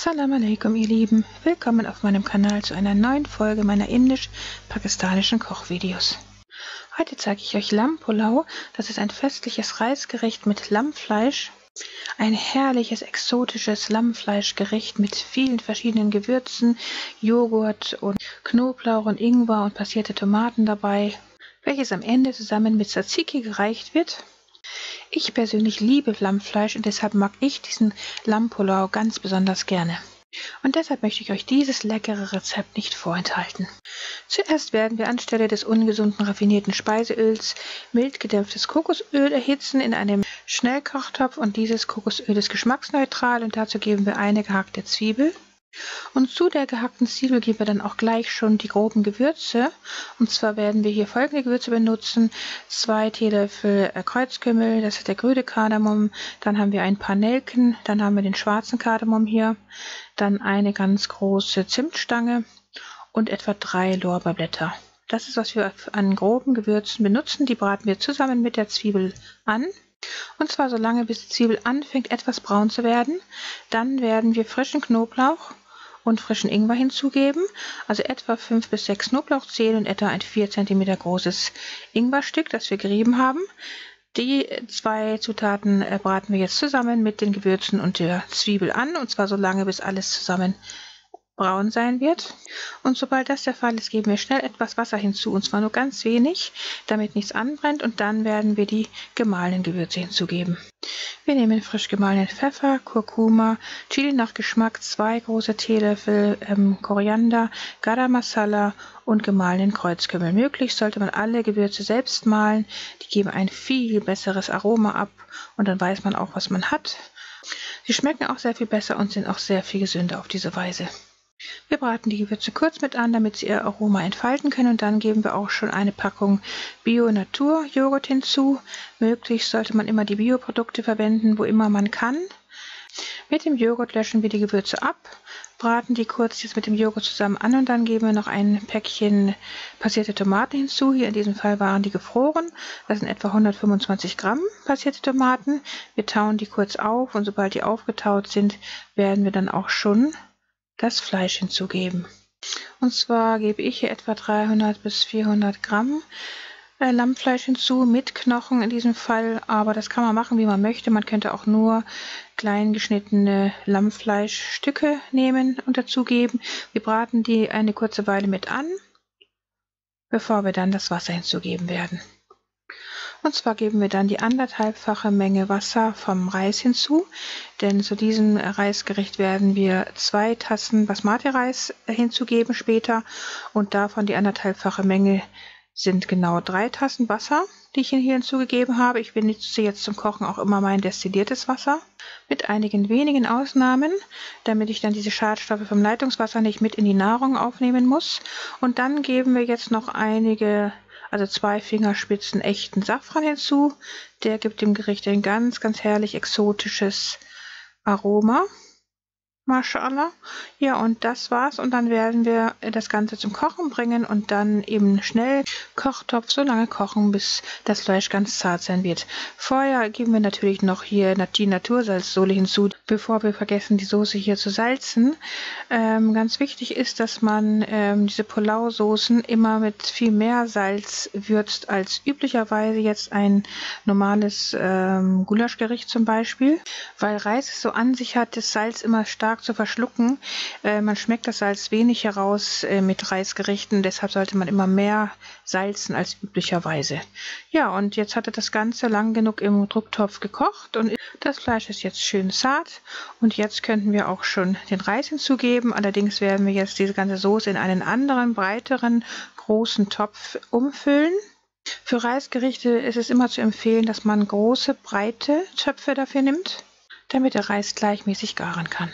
Assalamu alaikum, ihr Lieben. Willkommen auf meinem Kanal zu einer neuen Folge meiner indisch-pakistanischen Kochvideos. Heute zeige ich euch Lamb Pulao. Das ist ein festliches Reisgericht mit Lammfleisch. Ein herrliches, exotisches Lammfleischgericht mit vielen verschiedenen Gewürzen, Joghurt und Knoblauch und Ingwer und passierte Tomaten dabei, welches am Ende zusammen mit Tzatziki gereicht wird. Ich persönlich liebe Lammfleisch und deshalb mag ich diesen Lamb Pulao ganz besonders gerne. Und deshalb möchte ich euch dieses leckere Rezept nicht vorenthalten. Zuerst werden wir anstelle des ungesunden raffinierten Speiseöls mild gedämpftes Kokosöl erhitzen in einem Schnellkochtopf, und dieses Kokosöl ist geschmacksneutral und dazu geben wir eine gehackte Zwiebel. Und zu der gehackten Zwiebel geben wir dann auch gleich schon die groben Gewürze. Und zwar werden wir hier folgende Gewürze benutzen: 2 Teelöffel Kreuzkümmel, das ist der grüne Kardamom, dann haben wir ein paar Nelken, dann haben wir den schwarzen Kardamom hier, dann eine ganz große Zimtstange und etwa 3 Lorbeerblätter. Das ist, was wir an groben Gewürzen benutzen. Die braten wir zusammen mit der Zwiebel an. Und zwar so lange, bis die Zwiebel anfängt etwas braun zu werden. Dann werden wir frischen Knoblauch und frischen Ingwer hinzugeben, also etwa 5 bis 6 Knoblauchzehen und etwa ein 4 cm großes Ingwerstück, das wir gerieben haben. Die 2 Zutaten braten wir jetzt zusammen mit den Gewürzen und der Zwiebel an, und zwar so lange, bis alles zusammen braun sein wird. Und sobald das der Fall ist, geben wir schnell etwas Wasser hinzu, und zwar nur ganz wenig, damit nichts anbrennt, und dann werden wir die gemahlenen Gewürze hinzugeben. Wir nehmen frisch gemahlenen Pfeffer, Kurkuma, Chili nach Geschmack, 2 große Teelöffel Koriander, Garam Masala und gemahlenen Kreuzkümmel. Möglichst sollte man alle Gewürze selbst mahlen, die geben ein viel besseres Aroma ab und dann weiß man auch, was man hat. Sie schmecken auch sehr viel besser und sind auch sehr viel gesünder auf diese Weise. Wir braten die Gewürze kurz mit an, damit sie ihr Aroma entfalten können, und dann geben wir auch schon eine Packung Bio-Natur-Joghurt hinzu. Möglichst sollte man immer die Bioprodukte verwenden, wo immer man kann. Mit dem Joghurt löschen wir die Gewürze ab, braten die kurz jetzt mit dem Joghurt zusammen an, und dann geben wir noch ein Päckchen passierte Tomaten hinzu. Hier in diesem Fall waren die gefroren. Das sind etwa 125 Gramm passierte Tomaten. Wir tauen die kurz auf, und sobald die aufgetaut sind, werden wir dann auch schon das Fleisch hinzugeben. Und zwar gebe ich hier etwa 300 bis 400 Gramm Lammfleisch hinzu, mit Knochen in diesem Fall, aber das kann man machen, wie man möchte. Man könnte auch nur klein geschnittene Lammfleischstücke nehmen und dazugeben. Wir braten die eine kurze Weile mit an, bevor wir dann das Wasser hinzugeben werden. Und zwar geben wir dann die 1,5-fache Menge Wasser vom Reis hinzu, denn zu diesem Reisgericht werden wir 2 Tassen Basmati-Reis hinzugeben später, und davon die 1,5-fache Menge sind genau 3 Tassen Wasser, die ich hier hinzugegeben habe. Ich benutze jetzt zum Kochen auch immer mein destilliertes Wasser, mit einigen wenigen Ausnahmen, damit ich dann diese Schadstoffe vom Leitungswasser nicht mit in die Nahrung aufnehmen muss. Und dann geben wir jetzt noch also 2 Fingerspitzen echten Safran hinzu. Der gibt dem Gericht ein ganz, ganz herrlich exotisches Aroma. Mashallah. Ja, und das war's. Und dann werden wir das Ganze zum Kochen bringen und dann eben schnell Kochtopf so lange kochen, bis das Fleisch ganz zart sein wird. Vorher geben wir natürlich noch hier die Natursalzsole hinzu, bevor wir vergessen, die Soße hier zu salzen. Ganz wichtig ist, dass man diese Pulao-Soßen immer mit viel mehr Salz würzt als üblicherweise jetzt ein normales Gulaschgericht zum Beispiel, weil Reis es so an sich hat, das Salz immer stark zu verschlucken. Man schmeckt das Salz wenig heraus mit Reisgerichten, deshalb sollte man immer mehr salzen als üblicherweise. Ja, und jetzt hatte das Ganze lang genug im Drucktopf gekocht und das Fleisch ist jetzt schön zart, und jetzt könnten wir auch schon den Reis hinzugeben. Allerdings werden wir jetzt diese ganze Soße in einen anderen, breiteren, großen Topf umfüllen. Für Reisgerichte ist es immer zu empfehlen, dass man große, breite Töpfe dafür nimmt, damit der Reis gleichmäßig garen kann.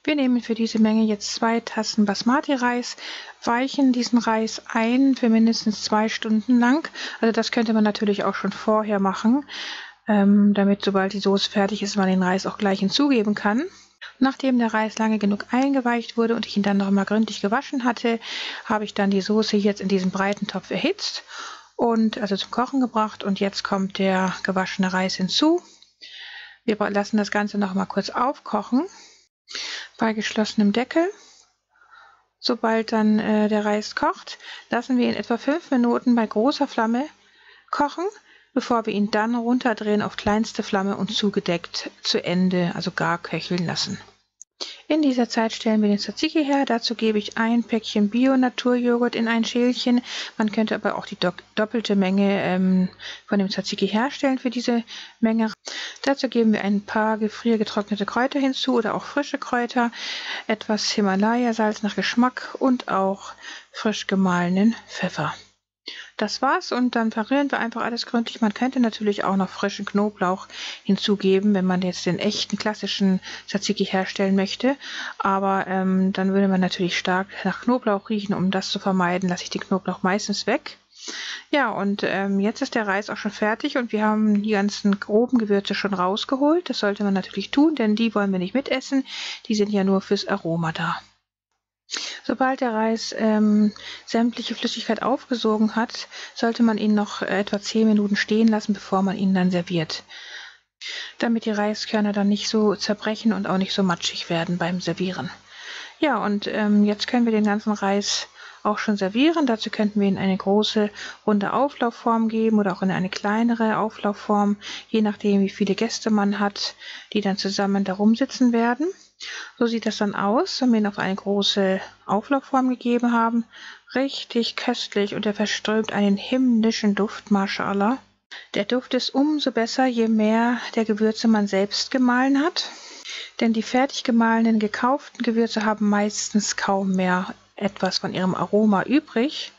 Wir nehmen für diese Menge jetzt 2 Tassen Basmati-Reis, weichen diesen Reis ein für mindestens 2 Stunden lang. Also das könnte man natürlich auch schon vorher machen, damit, sobald die Soße fertig ist, man den Reis auch gleich hinzugeben kann. Nachdem der Reis lange genug eingeweicht wurde und ich ihn dann noch mal gründlich gewaschen hatte, habe ich dann die Soße jetzt in diesem breiten Topf erhitzt und also zum Kochen gebracht, und jetzt kommt der gewaschene Reis hinzu. Wir lassen das Ganze noch mal kurz aufkochen. bei geschlossenem Deckel. Sobald dann der Reis kocht, lassen wir ihn etwa 5 Minuten bei großer Flamme kochen, bevor wir ihn dann runterdrehen auf kleinste Flamme und zugedeckt zu Ende, also gar köcheln lassen. In dieser Zeit stellen wir den Tzatziki her. Dazu gebe ich ein Päckchen Bio-Naturjoghurt in ein Schälchen. Man könnte aber auch die doppelte Menge von dem Tzatziki herstellen für diese Menge. Dazu geben wir ein paar gefriergetrocknete Kräuter hinzu oder auch frische Kräuter, etwas Himalaya-Salz nach Geschmack und auch frisch gemahlenen Pfeffer. Das war's und dann verrühren wir einfach alles gründlich. Man könnte natürlich auch noch frischen Knoblauch hinzugeben, wenn man jetzt den echten klassischen Tzatziki herstellen möchte. Aber dann würde man natürlich stark nach Knoblauch riechen. Um das zu vermeiden, lasse ich den Knoblauch meistens weg. Ja, und jetzt ist der Reis auch schon fertig und wir haben die ganzen groben Gewürze schon rausgeholt. Das sollte man natürlich tun, denn die wollen wir nicht mitessen. Die sind ja nur fürs Aroma da. Sobald der Reis sämtliche Flüssigkeit aufgesogen hat, sollte man ihn noch etwa 10 Minuten stehen lassen, bevor man ihn dann serviert. Damit die Reiskörner dann nicht so zerbrechen und auch nicht so matschig werden beim Servieren. Ja, und jetzt können wir den ganzen Reis auch schon servieren. Dazu könnten wir ihn eine große, runde Auflaufform geben oder auch in eine kleinere Auflaufform, je nachdem, wie viele Gäste man hat, die dann zusammen darum sitzen werden. So sieht das dann aus, wenn wir ihn auf eine große Auflaufform gegeben haben. Richtig köstlich und er verströmt einen himmlischen Duft, Mashallah. Der Duft ist umso besser, je mehr der Gewürze man selbst gemahlen hat. Denn die fertig gemahlenen, gekauften Gewürze haben meistens kaum mehr etwas von ihrem Aroma übrig,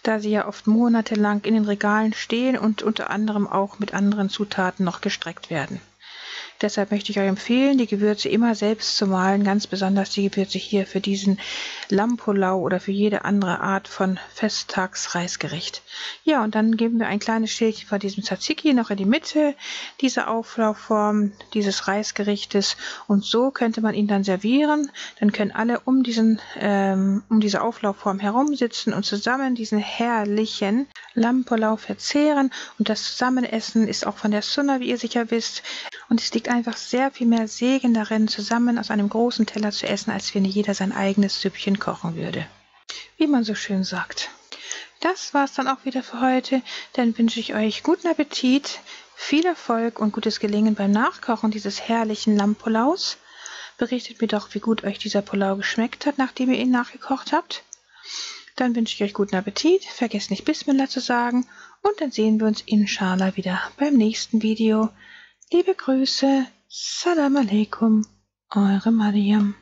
da sie ja oft monatelang in den Regalen stehen und unter anderem auch mit anderen Zutaten noch gestreckt werden. Deshalb möchte ich euch empfehlen, die Gewürze immer selbst zu mahlen, ganz besonders die Gewürze hier für diesen Lampulau oder für jede andere Art von Festtagsreisgericht. Ja, und dann geben wir ein kleines Schälchen von diesem Tzatziki noch in die Mitte dieser Auflaufform dieses Reisgerichtes und so könnte man ihn dann servieren. Dann können alle um diese Auflaufform herum sitzen und zusammen diesen herrlichen Lampulau verzehren und das Zusammenessen ist auch von der Sunna, wie ihr sicher wisst. Und es liegt einfach sehr viel mehr Segen darin, zusammen aus einem großen Teller zu essen, als wenn jeder sein eigenes Süppchen kochen würde. Wie man so schön sagt. Das war's dann auch wieder für heute. Dann wünsche ich euch guten Appetit, viel Erfolg und gutes Gelingen beim Nachkochen dieses herrlichen Lammpulaus. Berichtet mir doch, wie gut euch dieser Pulau geschmeckt hat, nachdem ihr ihn nachgekocht habt. Dann wünsche ich euch guten Appetit, vergesst nicht Bismillah zu sagen und dann sehen wir uns inshallah wieder beim nächsten Video. Liebe Grüße, Salam Alaikum, eure Mariam.